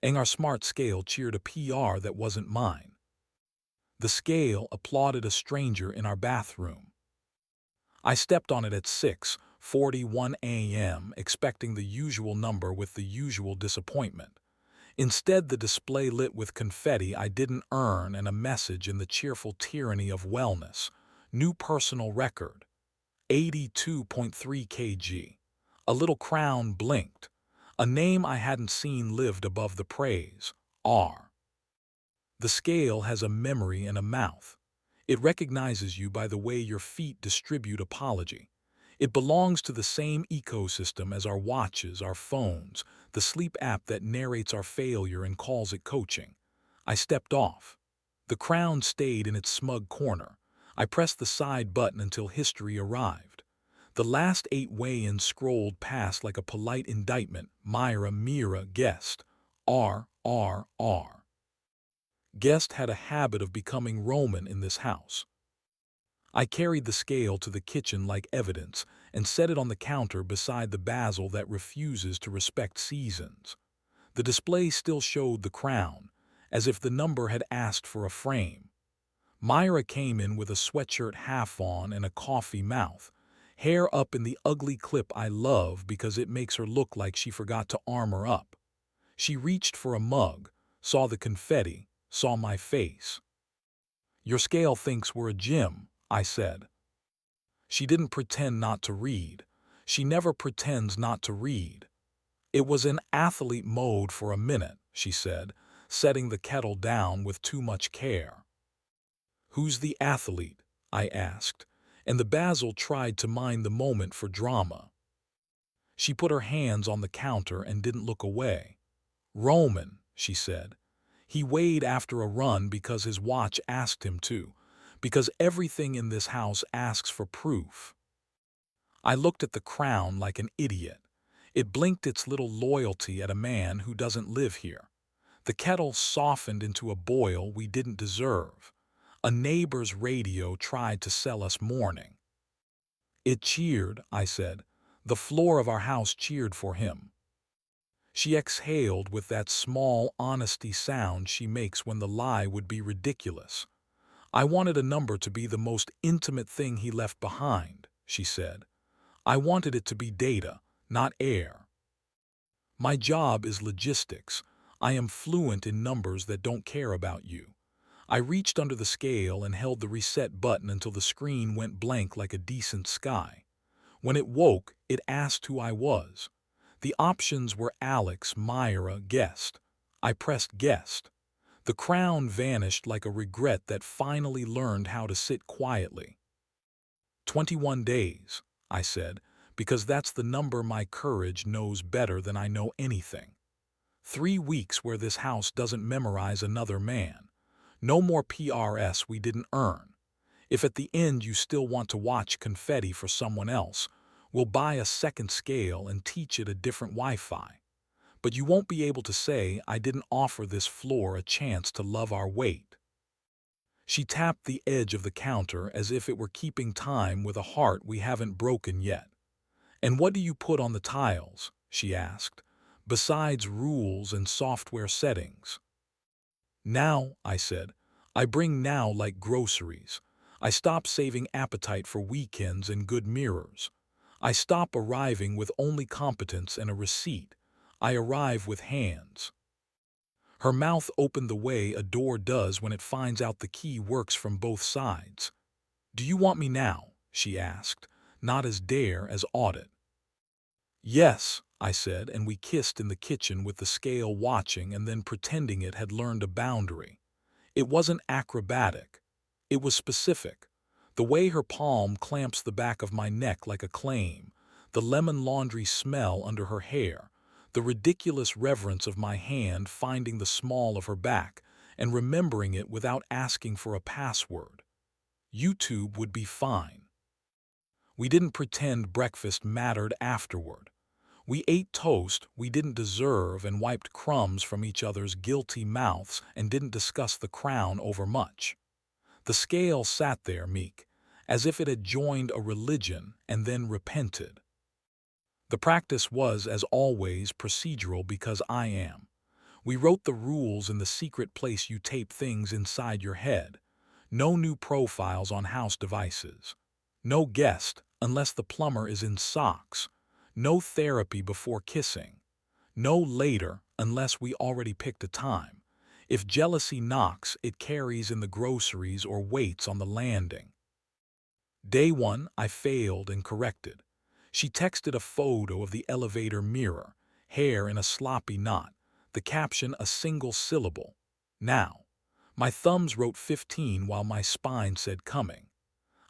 and our smart scale cheered a PR that wasn't mine. The scale applauded a stranger in our bathroom. I stepped on it at 6:41 a.m., expecting the usual number with the usual disappointment. Instead, the display lit with confetti I didn't earn and a message in the cheerful tyranny of wellness. New personal record, 82.3 kg. A little crown blinked. A name I hadn't seen lived above the praise, R. The scale has a memory and a mouth. It recognizes you by the way your feet distribute apology. It belongs to the same ecosystem as our watches, our phones, the sleep app that narrates our failure and calls it coaching. I stepped off. The crown stayed in its smug corner. I pressed the side button until history arrived. The last 8 weigh-ins scrolled past like a polite indictment. Myra, Mira, guest. R, R, R. Guest had a habit of becoming Roman in this house. I carried the scale to the kitchen like evidence and set it on the counter beside the basil that refuses to respect seasons. The display still showed the crown, as if the number had asked for a frame. Myra came in with a sweatshirt half on and a coffee mouth, hair up in the ugly clip I love because it makes her look like she forgot to armor up. She reached for a mug, saw the confetti, saw my face. "Your scale thinks we're a gym," I said. She didn't pretend not to read. She never pretends not to read. "It was in athlete mode for a minute," she said, setting the kettle down with too much care. "Who's the athlete?" I asked, and the basil tried to mine the moment for drama. She put her hands on the counter and didn't look away. "Roman," she said. "He weighed after a run because his watch asked him to, because everything in this house asks for proof." I looked at the crown like an idiot. It blinked its little loyalty at a man who doesn't live here. The kettle softened into a boil we didn't deserve. A neighbor's radio tried to sell us mourning. "It cheered," I said. "The floor of our house cheered for him." She exhaled with that small honesty sound she makes when the lie would be ridiculous. "I wanted a number to be the most intimate thing he left behind," she said. "I wanted it to be data, not air. My job is logistics. I am fluent in numbers that don't care about you." I reached under the scale and held the reset button until the screen went blank like a decent sky. When it woke, it asked who I was. The options were Alex, Myra, guest. I pressed guest. The crown vanished like a regret that finally learned how to sit quietly. 21 days, I said, because that's the number my courage knows better than I know anything. 3 weeks where this house doesn't memorize another man. No more PRS we didn't earn. If at the end you still want to watch confetti for someone else, we'll buy a second scale and teach it a different Wi-Fi. But you won't be able to say I didn't offer this floor a chance to love our weight. She tapped the edge of the counter as if it were keeping time with a heart we haven't broken yet. "And what do you put on the tiles?" she asked, "besides rules and software settings?" "Now," I said. "I bring now like groceries. I stop saving appetite for weekends and good mirrors. I stop arriving with only competence and a receipt. I arrive with hands." Her mouth opened the way a door does when it finds out the key works from both sides. "Do you want me now?" she asked, not as dare as audit. "Yes," I said, and we kissed in the kitchen with the scale watching and then pretending it had learned a boundary. It wasn't acrobatic. It was specific. The way her palm clamps the back of my neck like a claim, the lemon laundry smell under her hair, the ridiculous reverence of my hand finding the small of her back and remembering it without asking for a password. YouTube would be fine. We didn't pretend breakfast mattered afterward. We ate toast we didn't deserve and wiped crumbs from each other's guilty mouths and didn't discuss the crown overmuch. The scale sat there meek, as if it had joined a religion and then repented. The practice was, as always, procedural because I am. We wrote the rules in the secret place you tape things inside your head. No new profiles on house devices. No guest unless the plumber is in socks. No therapy before kissing. No later unless we already picked a time. If jealousy knocks, it carries in the groceries or waits on the landing. Day 1, I failed and corrected. She texted a photo of the elevator mirror, hair in a sloppy knot, the caption a single syllable. Now. My thumbs wrote 15 while my spine said coming.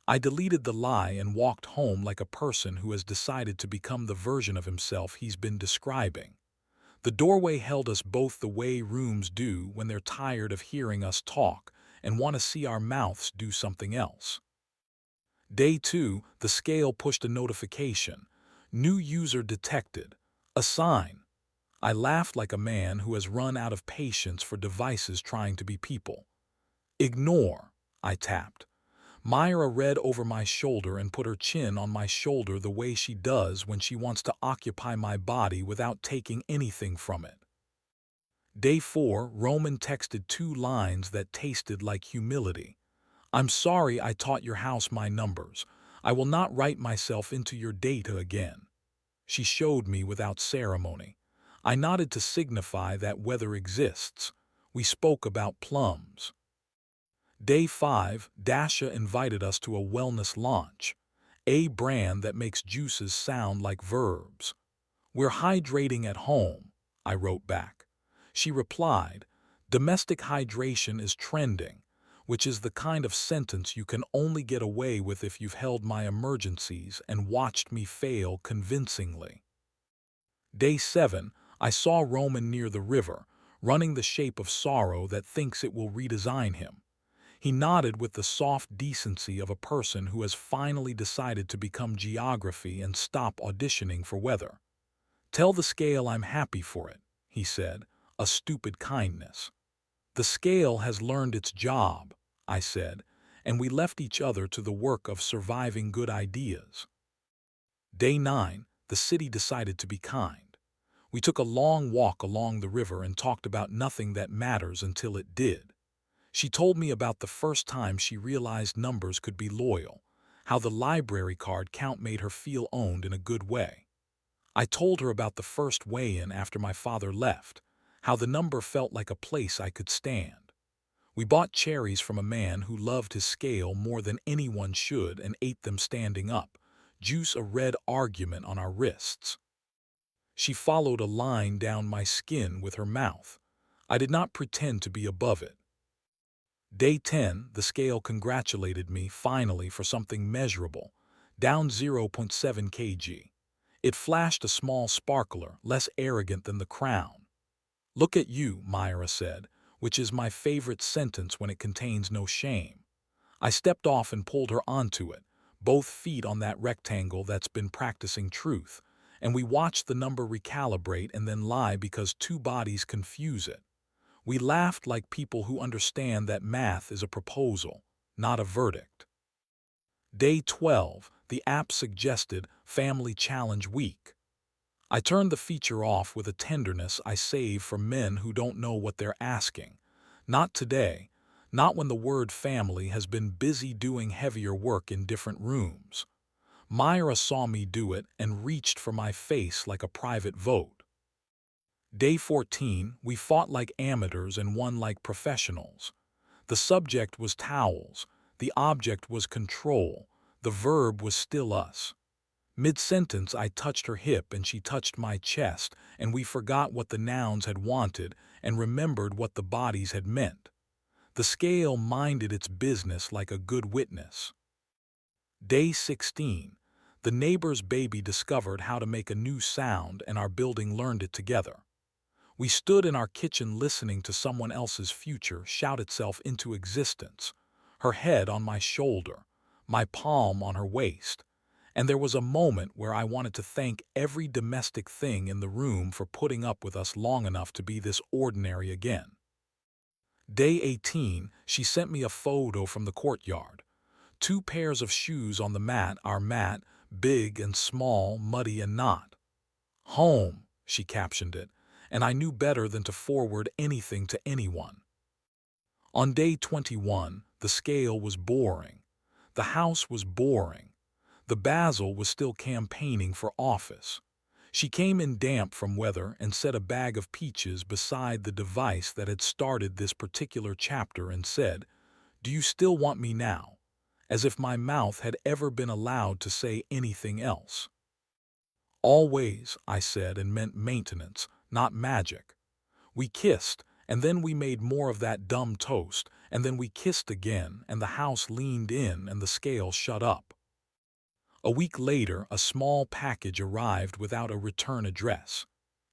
I deleted the lie and walked home like a person who has decided to become the version of himself he's been describing. The doorway held us both the way rooms do when they're tired of hearing us talk and want to see our mouths do something else. Day 2, the scale pushed a notification. New user detected. A sign. I laughed like a man who has run out of patience for devices trying to be people. Ignore, I tapped. Myra read over my shoulder and put her chin on my shoulder the way she does when she wants to occupy my body without taking anything from it. Day 4, Roman texted 2 lines that tasted like humility. I'm sorry I taught your house my numbers. I will not write myself into your data again. She showed me without ceremony. I nodded to signify that weather exists. We spoke about plums. Day 5, Dasha invited us to a wellness launch, a brand that makes juices sound like verbs. We're hydrating at home, I wrote back. She replied, domestic hydration is trending, which is the kind of sentence you can only get away with if you've held my emergencies and watched me fail convincingly. Day 7, I saw Roman near the river, running the shape of sorrow that thinks it will redesign him. He nodded with the soft decency of a person who has finally decided to become geography and stop auditioning for weather. Tell the scale I'm happy for it, he said, a stupid kindness. The scale has learned its job, I said, and we left each other to the work of surviving good ideas. Day 9, the city decided to be kind. We took a long walk along the river and talked about nothing that matters until it did. She told me about the first time she realized numbers could be loyal, how the library card count made her feel owned in a good way. I told her about the first weigh-in after my father left, how the number felt like a place I could stand. We bought cherries from a man who loved his scale more than anyone should and ate them standing up, juice a red argument on our wrists. She followed a line down my skin with her mouth. I did not pretend to be above it. Day 10, the scale congratulated me finally for something measurable, down 0.7 kg. It flashed a small sparkler, less arrogant than the crown. Look at you, Myra said, which is my favorite sentence when it contains no shame. I stepped off and pulled her onto it, both feet on that rectangle that's been practicing truth, and we watched the number recalibrate and then lie because 2 bodies confuse it. We laughed like people who understand that math is a proposal, not a verdict. Day 12, the app suggested Family Challenge Week. I turned the feature off with a tenderness I save for men who don't know what they're asking. Not today, not when the word family has been busy doing heavier work in different rooms. Myra saw me do it and reached for my face like a private vote. Day 14, we fought like amateurs and won like professionals. The subject was towels, the object was control, the verb was still us. Mid-sentence, I touched her hip and she touched my chest, and we forgot what the nouns had wanted and remembered what the bodies had meant. The scale minded its business like a good witness. Day 16, the neighbor's baby discovered how to make a new sound and our building learned it together. We stood in our kitchen listening to someone else's future shout itself into existence, her head on my shoulder, my palm on her waist, and there was a moment where I wanted to thank every domestic thing in the room for putting up with us long enough to be this ordinary again. Day 18, she sent me a photo from the courtyard. 2 pairs of shoes on the mat, our mat, big and small, muddy and not. Home, she captioned it, and I knew better than to forward anything to anyone. On day 21, the scale was boring. The house was boring. The Basil was still campaigning for office. She came in damp from weather and set a bag of peaches beside the device that had started this particular chapter and said, "Do you still want me now?" As if my mouth had ever been allowed to say anything else. Always, I said, and meant maintenance, not magic. We kissed, and then we made more of that dumb toast, and then we kissed again, and the house leaned in and the scale shut up. A week later, a small package arrived without a return address.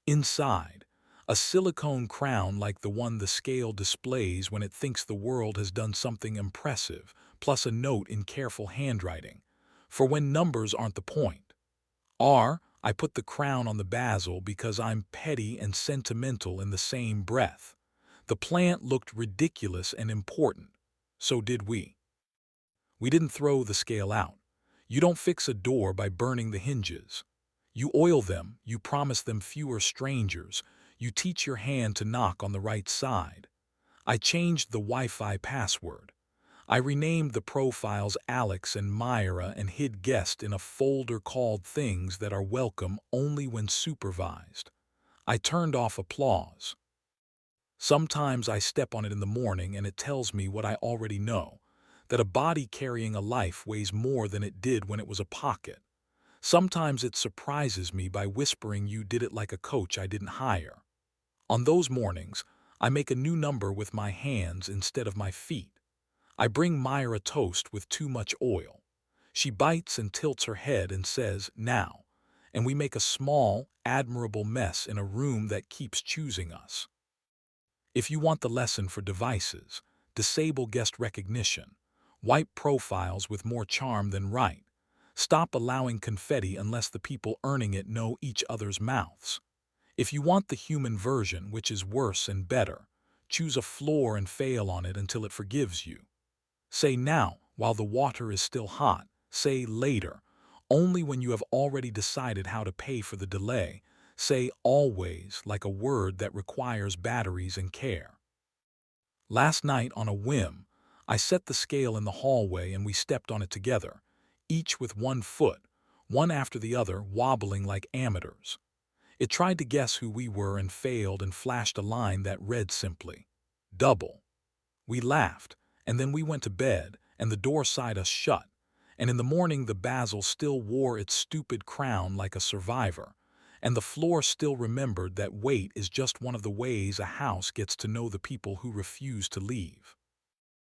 Inside, a silicone crown like the one the scale displays when it thinks the world has done something impressive, plus a note in careful handwriting. For when numbers aren't the point. I put the crown on the basil because I'm petty and sentimental in the same breath. The plant looked ridiculous and important. So did we. We didn't throw the scale out. You don't fix a door by burning the hinges. You oil them, you promise them fewer strangers, you teach your hand to knock on the right side. I changed the Wi-Fi password. I renamed the profiles Alex and Myra and hid guest in a folder called Things That Are Welcome Only When Supervised. I turned off applause. Sometimes I step on it in the morning and it tells me what I already know, that a body carrying a life weighs more than it did when it was a pocket. Sometimes it surprises me by whispering you did it like a coach I didn't hire. On those mornings, I make a new number with my hands instead of my feet. I bring Myra toast with too much oil. She bites and tilts her head and says, "Now," and we make a small, admirable mess in a room that keeps choosing us. If you want the lesson for devices, disable guest recognition, wipe profiles with more charm than right, stop allowing confetti unless the people earning it know each other's mouths. If you want the human version, which is worse and better, choose a floor and fail on it until it forgives you. Say now, while the water is still hot. Say later, only when you have already decided how to pay for the delay. Say always, like a word that requires batteries and care. Last night, on a whim, I set the scale in the hallway and we stepped on it together, each with one foot, one after the other, wobbling like amateurs. It tried to guess who we were and failed and flashed a line that read simply, "Double." We laughed, and then we went to bed, and the door side us shut, and in the morning the basil still wore its stupid crown like a survivor, and the floor still remembered that wait is just one of the ways a house gets to know the people who refuse to leave.